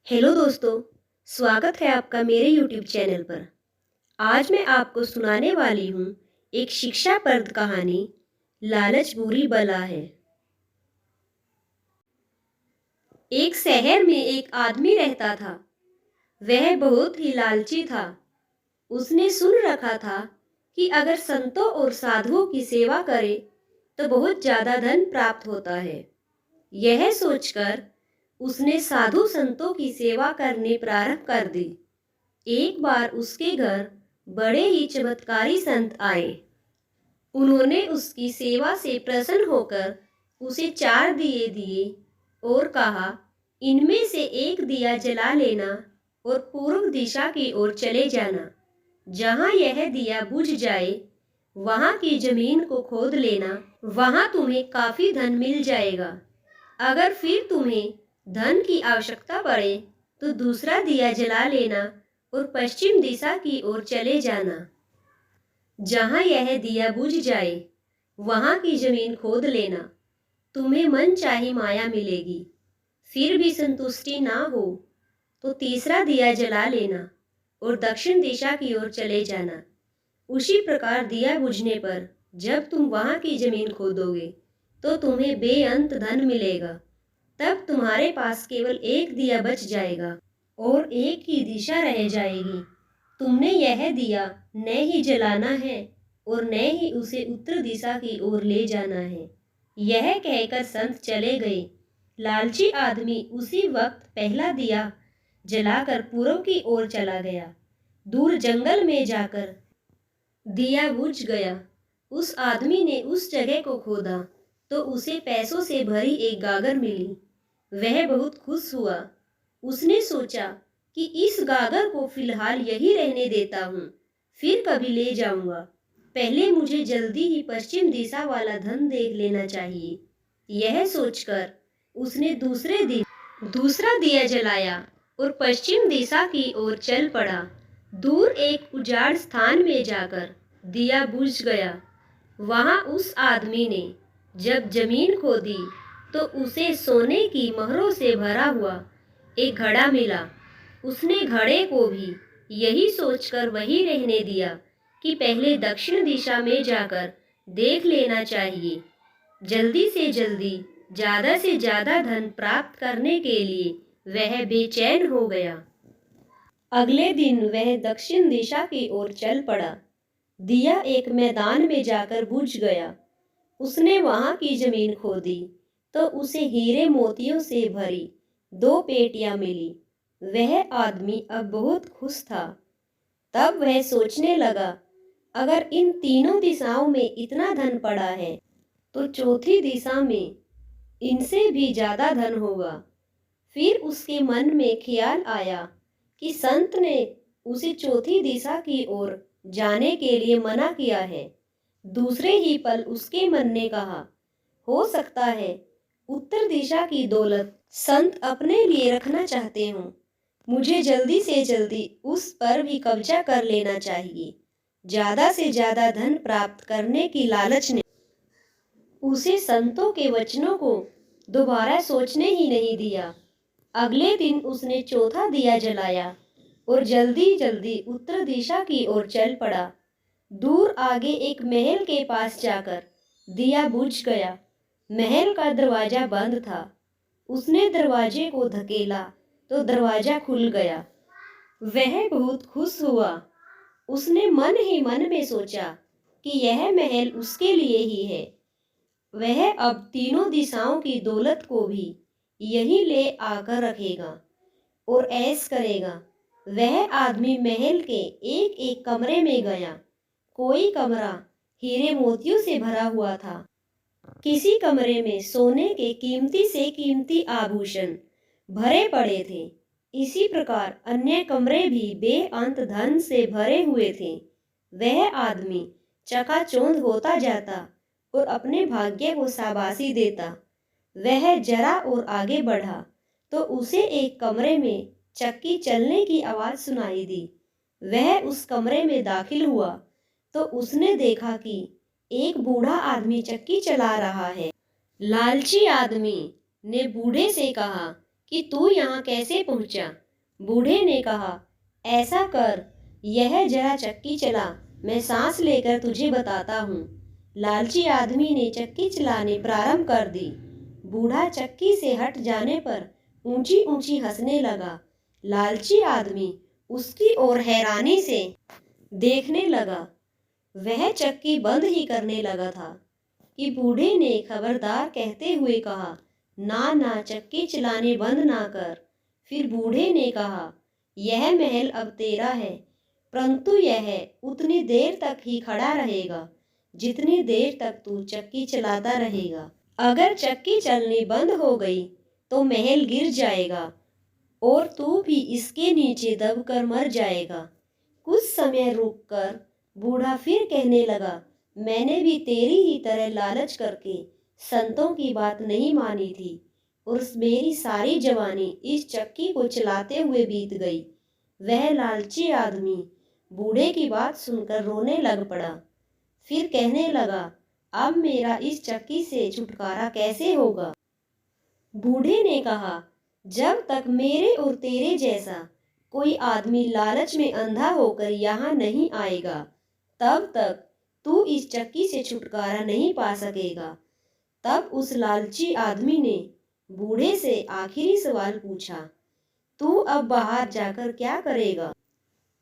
Hello दोस्तों, स्वागत है आपका मेरे यूट्यूब चैनल पर। आज मैं आपको सुनाने वाली हूँ एक शिक्षाप्रद कहानी, लालच बुरी बला है। एक शहर में एक आदमी रहता था। वह बहुत ही लालची था। उसने सुन रखा था कि अगर संतों और साधुओं की सेवा करे तो बहुत ज़्यादा धन प्राप्त होता है। यह सोचकर उसने साधु संतों की सेवा करने प्रारंभ कर दी। एक बार उसके घर बड़े ही चमत्कारी संत आए। उन्होंने उसकी सेवा से प्रसन्न होकर उसे 4 दिए दिए और कहा, इनमें से एक दिया जला लेना और पूर्व दिशा की ओर चले जाना। जहाँ यह दिया बुझ जाए वहाँ की जमीन को खोद लेना, वहाँ तुम्हें काफी धन मिल जाएगा। अगर फिर तुम्हें धन की आवश्यकता पड़े तो दूसरा दिया जला लेना और पश्चिम दिशा की ओर चले जाना। जहाँ यह दिया बुझ जाए वहाँ की जमीन खोद लेना, तुम्हें मन चाही माया मिलेगी। फिर भी संतुष्टि ना हो तो तीसरा दिया जला लेना और दक्षिण दिशा की ओर चले जाना। उसी प्रकार दिया बुझने पर जब तुम वहाँ की जमीन खोदोगे तो तुम्हें बेअंत धन मिलेगा। तब तुम्हारे पास केवल एक दिया बच जाएगा और एक ही दिशा रह जाएगी। तुमने यह दिया न ही जलाना है और न ही उसे उत्तर दिशा की ओर ले जाना है। यह कहकर संत चले गए। लालची आदमी उसी वक्त पहला दिया जलाकर पूर्व की ओर चला गया। दूर जंगल में जाकर दिया बुझ गया। उस आदमी ने उस जगह को खोदा तो उसे पैसों से भरी एक गागर मिली। वह बहुत खुश हुआ। उसने सोचा कि इस गागर को फिलहाल यही रहने देता हूँ, फिर कभी ले जाऊंगा। पहले मुझे जल्दी ही पश्चिम दिशा वाला धन देख लेना चाहिए। यह सोचकर उसने दूसरे दिन दूसरा दिया जलाया और पश्चिम दिशा की ओर चल पड़ा। दूर एक उजाड़ स्थान में जाकर दिया बुझ गया। वहां उस आदमी ने जब जमीन खोदी तो उसे सोने की मोहरों से भरा हुआ एक घड़ा मिला। उसने घड़े को भी यही सोचकर वहीं रहने दिया कि पहले दक्षिण दिशा में जाकर देख लेना चाहिए। जल्दी से जल्दी ज़्यादा से ज़्यादा धन प्राप्त करने के लिए वह बेचैन हो गया। अगले दिन वह दक्षिण दिशा की ओर चल पड़ा। दिया एक मैदान में जाकर बुझ गया। उसने वहां की जमीन खोदी तो उसे हीरे मोतियों से भरी 2 पेटियां मिली। वह आदमी अब बहुत खुश था। तब वह सोचने लगा, अगर इन तीनों दिशाओं में इतना धन पड़ा है तो चौथी दिशा में इनसे भी ज्यादा धन होगा। फिर उसके मन में ख्याल आया कि संत ने उसे चौथी दिशा की ओर जाने के लिए मना किया है। दूसरे ही पल उसके मन ने कहा, हो सकता है उत्तर दिशा की दौलत संत अपने लिए रखना चाहते हों। मुझे जल्दी से जल्दी उस पर भी कब्जा कर लेना चाहिए। ज्यादा से ज्यादा धन प्राप्त करने की लालच ने उसे संतों के वचनों को दोबारा सोचने ही नहीं दिया। अगले दिन उसने चौथा दिया जलाया और जल्दी जल्दी उत्तर दिशा की ओर चल पड़ा। दूर आगे एक महल के पास जाकर दिया बुझ गया। महल का दरवाजा बंद था। उसने दरवाजे को धकेला तो दरवाजा खुल गया। वह बहुत खुश हुआ। उसने मन ही मन में सोचा कि यह महल उसके लिए ही है। वह अब तीनों दिशाओं की दौलत को भी यहीं ले आकर रखेगा और ऐश करेगा। वह आदमी महल के एक एक कमरे में गया। कोई कमरा हीरे मोतियों से भरा हुआ था। किसी कमरे में सोने के कीमती से कीमती आभूषण भरे पड़े थे। इसी प्रकार अन्य कमरे भी बेअंत धन से भरे हुए थे। वह आदमी चकाचौंध होता जाता और अपने भाग्य को शाबाशी देता। वह जरा और आगे बढ़ा तो उसे एक कमरे में चक्की चलने की आवाज सुनाई दी। वह उस कमरे में दाखिल हुआ तो उसने देखा कि एक बूढ़ा आदमी चक्की चला रहा है। लालची आदमी ने बूढ़े से कहा कि तू यहाँ कैसे पहुँचा। बूढ़े ने कहा, ऐसा कर, यह जरा चक्की चला, मैं सांस लेकर तुझे बताता हूँ। लालची आदमी ने चक्की चलाने प्रारंभ कर दी। बूढ़ा चक्की से हट जाने पर ऊंची ऊंची हंसने लगा। लालची आदमी उसकी ओर हैरानी से देखने लगा। वह चक्की बंद ही करने लगा था कि बूढ़े ने खबरदार कहते हुए कहा, ना ना, चक्की चलाने बंद ना कर। फिर बूढ़े ने कहा, यह महल अब तेरा है, परंतु यह उतनी देर तक ही खड़ा रहेगा जितनी देर तक तू चक्की चलाता रहेगा। अगर चक्की चलनी बंद हो गई तो महल गिर जाएगा और तू भी इसके नीचे दबकर मर जाएगा। कुछ समय रुककर बूढ़ा फिर कहने लगा, मैंने भी तेरी ही तरह लालच करके संतों की बात नहीं मानी थी और मेरी सारी जवानी इस चक्की को चलाते हुए बीत गई। वह लालची आदमी बूढ़े की बात सुनकर रोने लग पड़ा। फिर कहने लगा, अब मेरा इस चक्की से छुटकारा कैसे होगा। बूढ़े ने कहा, जब तक मेरे और तेरे जैसा कोई आदमी लालच में अंधा होकर यहाँ नहीं आएगा, तब तक तू इस चक्की से छुटकारा नहीं पा सकेगा। तब उस लालची आदमी ने बूढ़े से आखिरी सवाल पूछा, तू अब बाहर जाकर क्या करेगा।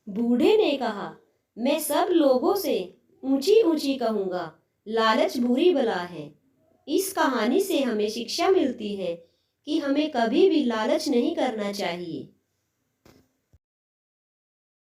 बूढ़े ने कहा, मैं सब लोगों से ऊंची ऊंची कहूँगा, लालच बुरी बला है। इस कहानी से हमें शिक्षा मिलती है कि हमें कभी भी लालच नहीं करना चाहिए।